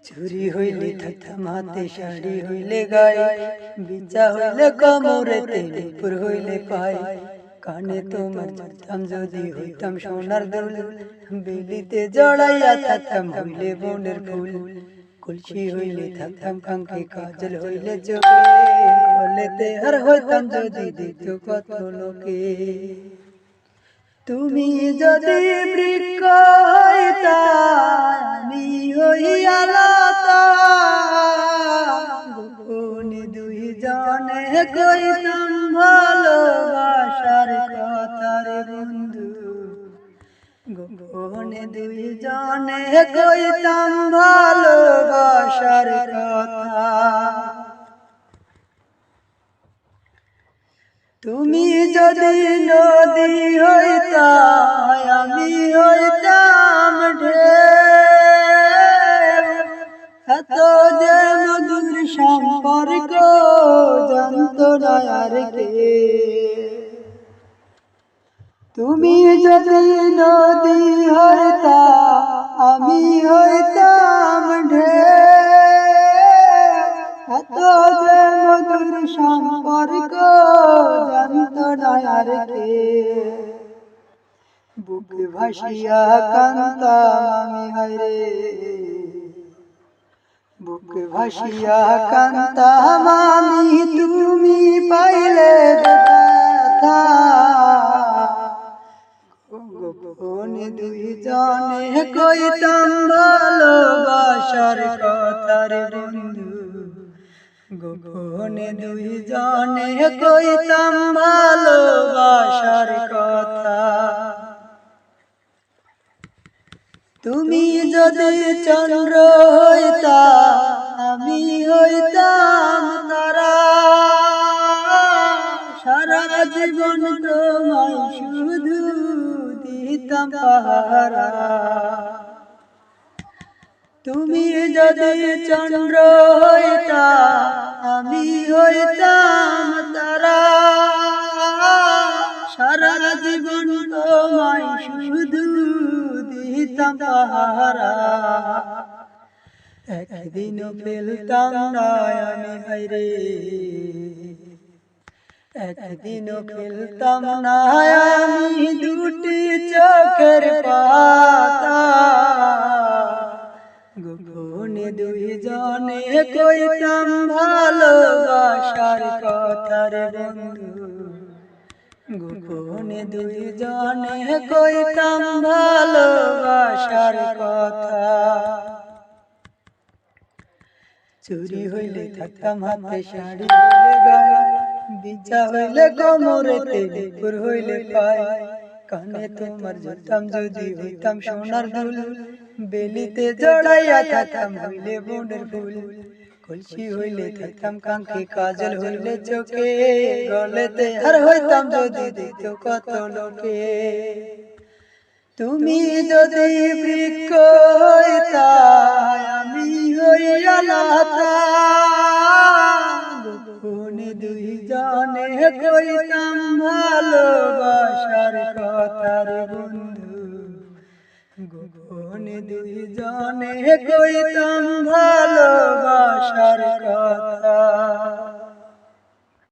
চুরি হইলে থাকতাম হাতে, শাড়ি হইলে গায়ে, বিচা হইলে কোমরেতে, নুপুর হইলে পায়। কানে তোমার জড়তাম যদি হইতাম সোনার দুল, বেলিতে জড়াইয়া থাকতাম হইলে বনের ফুল। কলসি হইলে থাকতাম কাঙ্কে, কাজল হইলে চোখে, গলেতে হার হইতাম যদি দিত কত লোকে। তুমি যদি বৃক্ষ হইতা, আমি হইয়া লতা, গোপনে দুই জনে কইতাম ভালোবাসার কথা রে বন্ধু। গোপনে দুই জনে কইতাম ভালোবাসার কথা। তুমি যদি নদী হইতা, আমি হইতাম ঢেউ। এত যে মধুর সম্পর্ক জানতো না আর কে। তুমি যদি নদী হইতা, আমি হইতাম ঢেউ। এত যে মধুর সম্পর্ক জানতো না আর কে। বুকে ভাসিয়া কান্তাম আমি হায়রে, বুকে ভাসিয়া কান্তাম আমি, তুমি পাইলে ব্যথা। গোপনে দুই জনে কইতাম ভালোবাসার কথা রে বন্ধু। গোপনে দুই জনে কইতাম ভালোবাসার কথা। তুমি যদি চন্দ্র হইতা, আমি হইতাম তারা, সারা জীবন তোমায় শুধু দিতাম পাহারা। তুমি যদি চন্দ্র হইতা, আমি হইতাম তারা, সারা জীবন তোমায় শুধু দিতাম পাহারা। একদিনও ফেলতাম না আমি হায়রে, একদিনও ফেলতাম না আমি দুটি চোখের পাতা। গোপনে দুই জনে কইতাম ভালোবাসার কথা রে বন্ধু। গোপনে দুই জনে কইতাম ভালোবাসার কথা। চুরি হইলে থাকতাম হাতে, শাড়ি হইলে গায়ে, বিচা হইলে কোমরেতে, নুপুর হইলে পায়। কানে তোমার জড়তাম যদি হইতাম সোনার দুল, বেলিতে জড়াইয়া থাকতাম হইলে বনের ফুল। কলসি হইলে থাকতাম কাঙ্কে, কাজল হইলে চোখে, গলেতে হার হইতাম যদি দিত কত লোকে। তুমি যদি বৃক্ষ হইতা, আমি হইয়া লতা, গোপনে দুই জনে কইতাম ভালোবাসার কথা রে বন্ধু। গোপনে দুই জনে কইতাম ভালোবাসার কথা।